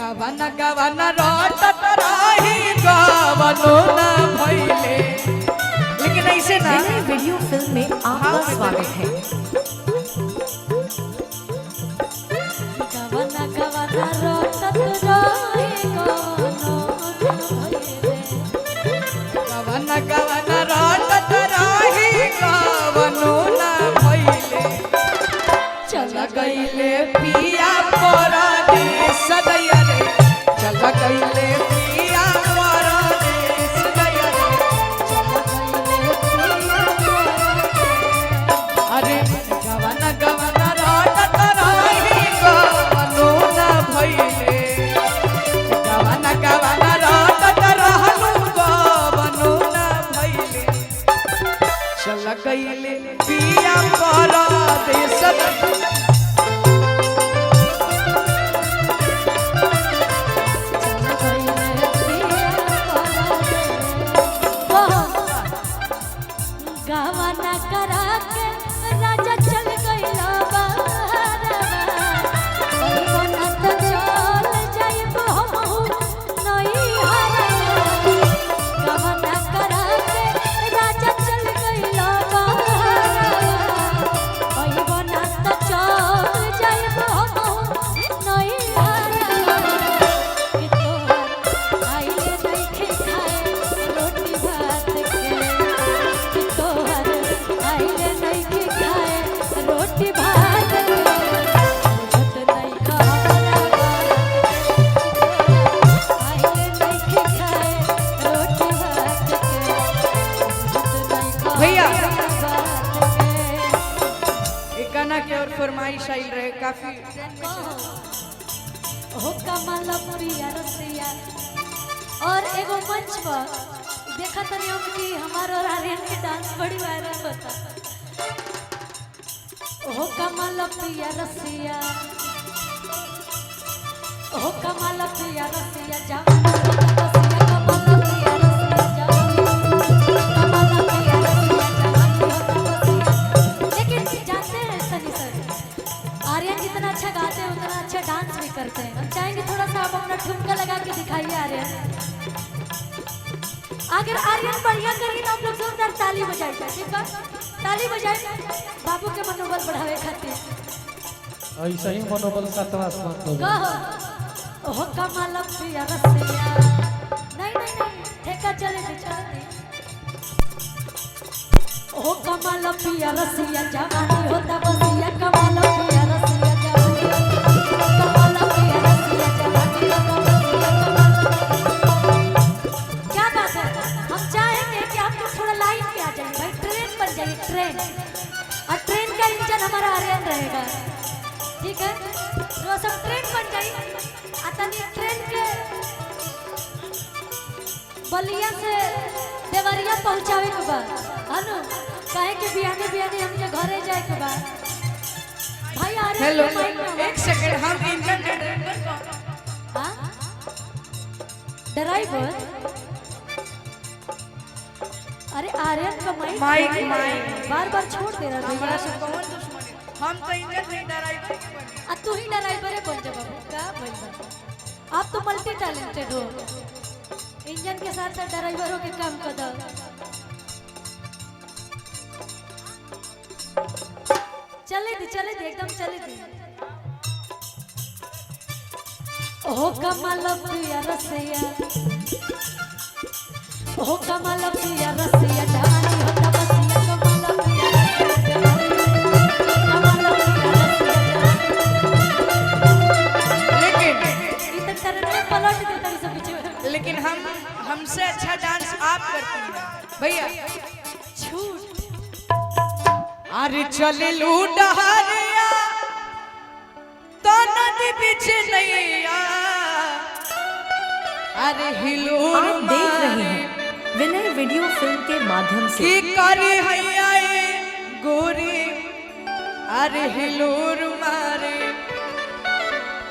गवना गवना रोटत रही गवनो ना भइले। लेकिन ऐसे ना वीडियो फिल्म में आपका स्वागत है। गवना गवना रोटत रही गवनो ना भइले। गवना गवना रोटत रही गवनो ना भइले। चल गइले पिया परदेस दैया रे, चल गइले पिया परदेस दैया रे, चल गइले पिया परदेस। अरे गवना गवना रोटत रही गवनो ना भइले। गवना गवना रोटत रहलू गवनो ना भइले। चल गइले पिया परदेस दैया। गवना करा के राजा चल गइला बहरवा। बना त चल जाइब हमहु नैहरवा। गवना करा के राजा चल गइला बहरवा। बना त चल जाइब हमहु नैहरवा। कि तोहर आइले नइखे खाए रोटी भात के। कि तोहर आइले नइखे खाए रोटी भात के। बुझत नइखा हमरा बात के। आइले नइखे खाए रोटी भात के। बुझत नइखा भैया। हमरा बात के। एक गाना के और फरमाइश आई रहे काफी। हो कमल प्रिया रसिया। और एगो मंच पर देखा तनी हम कि हमार और आर्यन के डांस बड़ी वायरल होता। हो कमल प्रिया रसिया। हो कमल प्रिया रसिया जवानी रसिया कमल प्रिया रसिया जवानी। कमल प्रिया रसिया जवानी रसिया। लेकिन जानते हैं सनी सर, आर्यन जितना अच्छा गाते हैं उतना अच्छा डांस भी करते हैं। हम चाहेंगे थोड़ा सा आप अपना ठुमका लगा के दिखाइए आर्यन। अगर आर्यन बढ़िया करेंगे तो आप लोग जोरदार ताली बजाइए। ठीक है, ताली बजाइए बाबू के मनोबल बढ़ावे खातिर। ऐसा ही मनोबल सातवां आसमान पर कहो हो कमल प्रिया रसिया। नहीं नहीं नहीं ठेका चले दे चले दे। हो कमल प्रिया रसिया जवानी होता बसिया। कमल प्रिया रसिया जवानी। कमल प्रिया रसिया जवानी होता बसिया। क्या बात है, हम चाहेंगे कि आप लोग थोड़ा लाइन पे आ जाइए भाई। ट्रेन बन जाइए ट्रेन। और ट्रेन का इंजन हमारा आर्यन रहेगा। ठीक है, तो सब ट्रेन बन जाइए। आता नहीं ट्रेन के बलिया से देवरिया पहुँचावे के बाद अनु कहे कि बियाने बियाने हमके घरे जाए के बाद भाई आर्यन। हेलो के माइक में एक सेकंड, हम इंजन हाँ? ड्राइवर। अरे आर्यन का माइक बार बार छोड़ दे रहा हमारा से है। कौन दुश्मन है? हम तो इंजन नहीं ड्राइवर के बने। तू ही ड्राइवर है बन जा बाबू का भाई। आप तो मल्टी टैलेंटेड हो। इंजन के साथ साथ ड्राइवरों के काम कर दो। चले दे एकदम चले दे। ओ कमल प्रिया रसिया। ओ कमल प्रिया रसिया जवानी होता बसिया। कमल प्रिया रसिया जवानी। कमल प्रिया रसिया जवानी। इधर तरह पलट देता है सब पीछे। लेकिन हमसे अच्छा डांस आप करती हैं भैया। झूठ। अरे चले लू डहरिया तो नदी बीच नैया। अरे हिलोर आप देख रहे हैं विनय वीडियो फिल्म के माध्यम से। की करी हैया गोरी। अरे हिलोर मारे।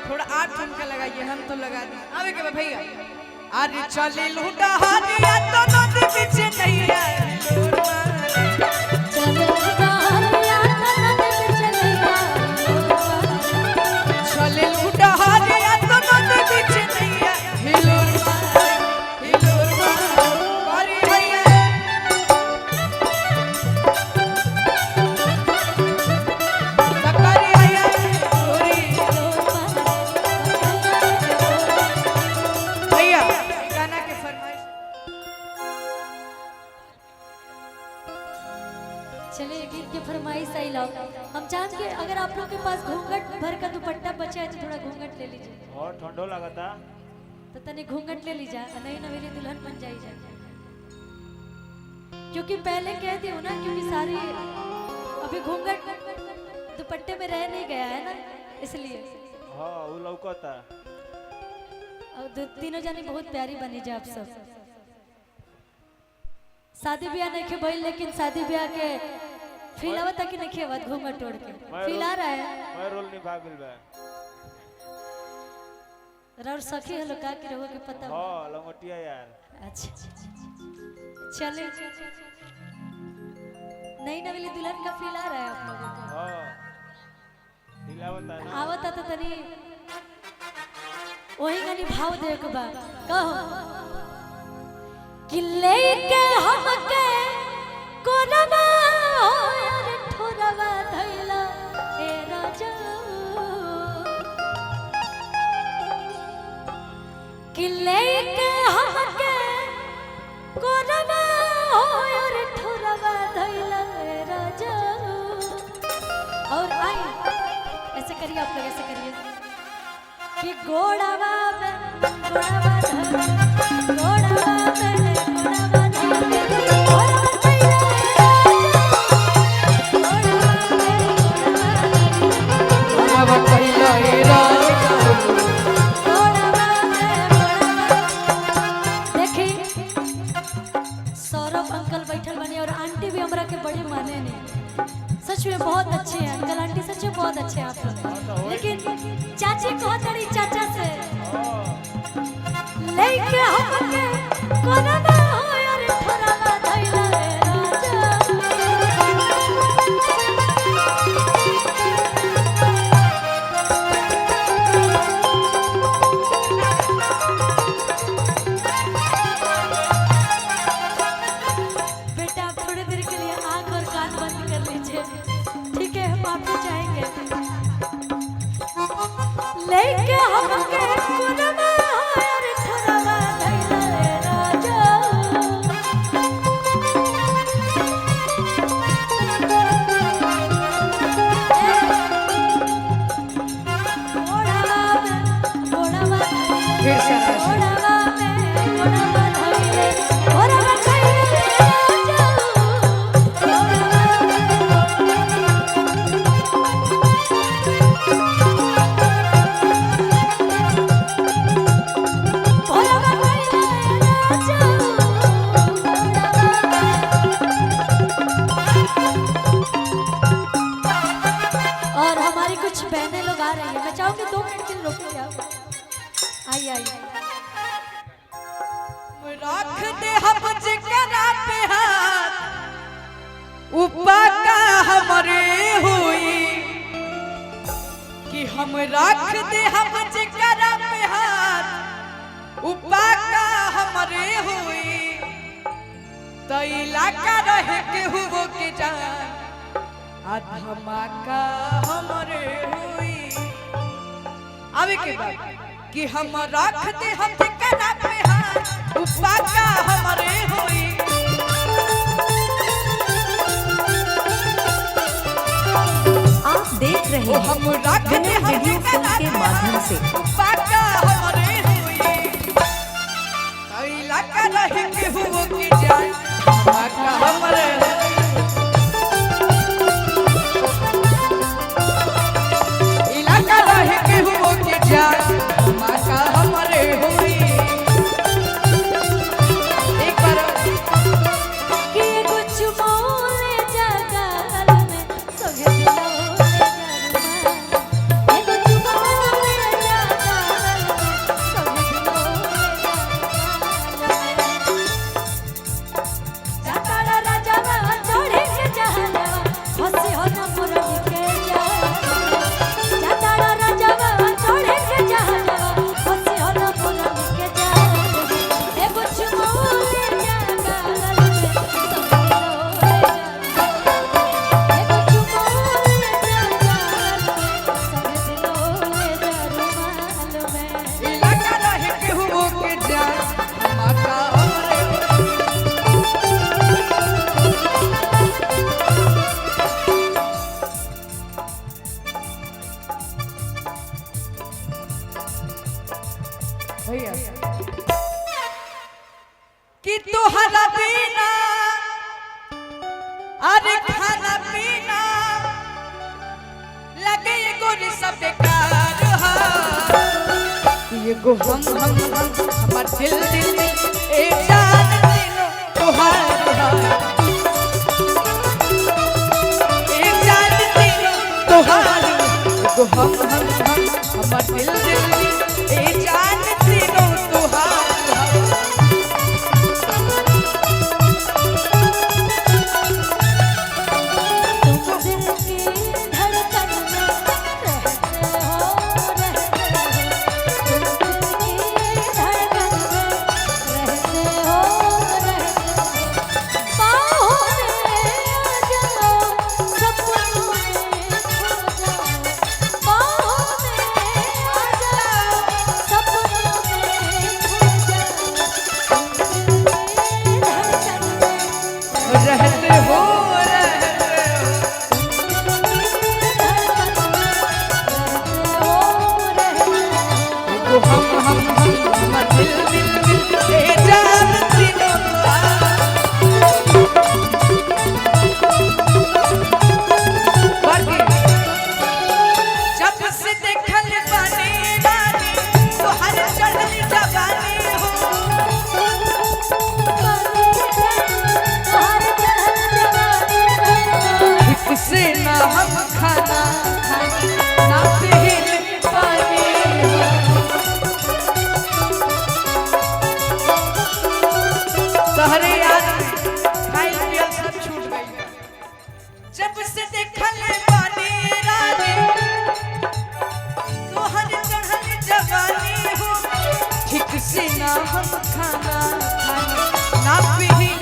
थोड़ा आप ठुमका लगाइए, हम तो लगा दें। आवे के भैया। अरे चले लू डहरिया तो नदी बीच नैया। हिलोर मारे। चलो डहरिया तो नदी बीच नैया। चले लू डहरिया तो नदी बीच और ठंडो लगता। तो तने घूंघट ले ली जा, नई नवेली दुल्हन बन जाई जा। क्योंकि पहले कह दी ना, क्योंकि सारी अभी घूंघट दुपट्टे में रह नहीं गया है ना, इसलिए। हाँ वो लौकता। और तीनों जानी बहुत प्यारी बनी जा आप सब। शादी ब्याह नहीं के भइल, लेकिन शादी ब्याह के फील आवता कि नहीं खेवत घूंघट तोड़ के फील आ रहा है। मैं रोल निभा गइल बा। और सखी हलो का के रहो के पता। हां लंगोटिया यार। अच्छा चले, नई नवेली दुल्हन का फील आ रहा है आप लोगों को? हां हिलावता ना। आवता तो तनी वही गनी भाव दे के बा कहो कि लेके हमके कोरबा और ठोरबा धइला ए राजा, कि लेके हमके कोरबा और ठोरबा धइला ए राजा। और आई ऐसे करिए आप लोग, ऐसे करिए कि गोड़ावा में गोड़ावा धर, गोड़ावा में गोड़ावा धर, गोड़ावा धइला गोड़ावा कहिला ए राजा। देखी सौरभ अंकल बैठल बनी और आंटी भी हमरा के बड़े माने नहीं, सच में बहुत अच्छे हैं अंकल आंटी, सच में बहुत अच्छे हैं आप लोग। लेकिन चाची को तड़ी चाचा से लेके हमके कोरबा और ठोरबा धइला ए राजा। बेटा आप थोड़ी देर के लिए आंख और कान बंद कर लीजिए, ठीक है? हम आपसे चाहेंगे लेके हमके कोरबा और ठोरबा धइला ए राजा। गोड़ावा में गोड़ावा धइले, फिर से आवाज। गोड़ावा में गोड़ावा धइले, गोड़ावा धइले ए राजा। गोड़ावा धइले ए राजा। और हमारी कुछ बहनें लोग आ रही हैं, मैं चाहूंगी 2 मिनट के लिए रोक जाओ। आई आई रख दे हम जिकरा पे हाथ, उपका हमरे हुई कि हम रख दे हम जिकरा पे हाथ, उपका हमरे हुई तो इलाका रहे के हुओ के जान, आ धमाका हमरे हुई। अभी के बाद कि हम रख दे हम जिकरा पे हाथ, उपका हमरे हुई। आप देख रहे वो हम हैं रख दे विनय हम वीडियो फिल्म के माध्यम से। उपका हमरे हुई तो इलाका रहे के हुओ के जान, धमाका हमरे हुई। इलाका रहे के हुओ के जान, धमाका हमरे हुई। एक बार कि कुछ मोले जगल में सगे दिलोले जरमा, कुछ मोले जगल भैया कि तुहरा बिना अरे खाना पीना लगे गोरी सब बेकार हा ये गो हम हमर दिल में ए जान तीनों तुहार हा ए जान तीनों तुहार गो हम हमर दिल में ए जान तीनों तुहार हा रहते हो वो हम दिल ए जान तीनों जब से देखल बानी रानी तो हर चढ़ल जवानी हो से ना हम खाना खानी ना पील पानी तोहरे याद में खाइल पियल सब छूट गई जब से देखल पानी रानी तोहर चढ़ल जवानी हो ठीक से ना हम खाना खानी ना पील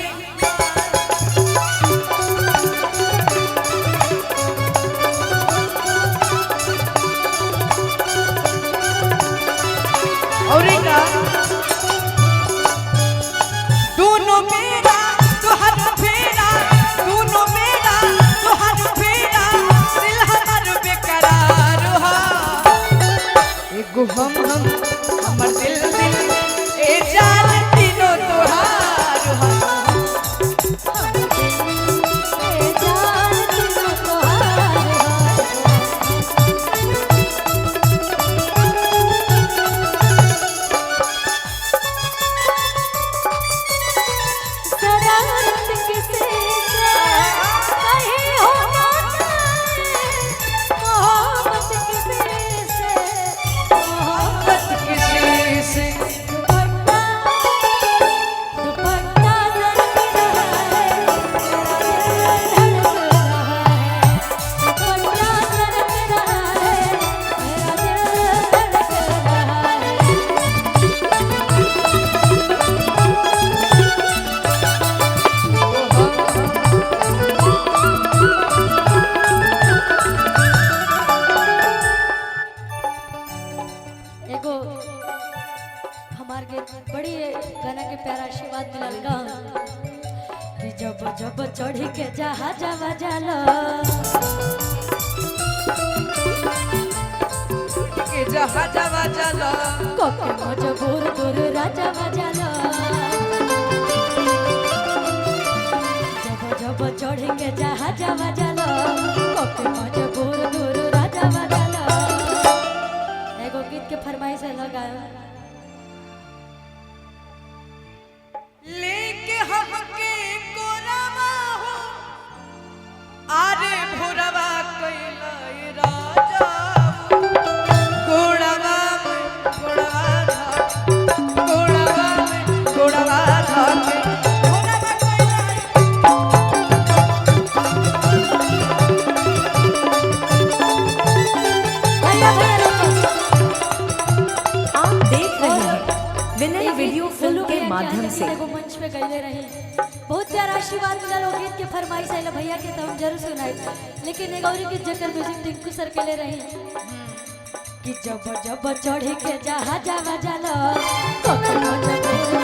और दोनों मेरा तुहर फेरा दोनों मेरा तुहर फेरा दिल हमार बेकरार हा एगो हम हमर दिल ए जान तीनों तुहार हा ए जान तीनों तुहार शरारत किसे कहीं होना चाहिए मोहब्बत किसे से मोहब्बत किसी से दुपट्टा दुपट्टा धड़क रहा है मेरा दिल धड़क रहा है दुपट्टा धड़क रहा है मेरा दिल धड़क रहा है एगो हमार के बड़ी गाना के प्यारा आशीर्वाद मिलल गा कि जब जब चढ़ी के जहाज जाला के जहा जवा चला कोके मजबूर दूर राजा बजाला जब जब चढ़ी के जहाज जाला कोके मजबूर दूर राजा बजाला एगो गीत के फरमाइश है लगाया लेके हमके कोरावा हो आरे भोरवा कैला राजा गोड़वा में गोड़वा धा गोड़वा में गोड़वा धा के भोरवा कैला भैया भैया रुको आप देख रहे हैं विनय वीडियो फिल्म के माध्यम से एगो मंच पे गईले रही बहुत प्यारा आशीर्वाद मिलल हो गीत के फरमाइश आइल भैया के तो हम जरूर सुनाई लेकिन एक और के जकर म्यूजिक टिंकू सर के ले रही कि जब जब चढ़े के जहाज जाला कोके मजबूर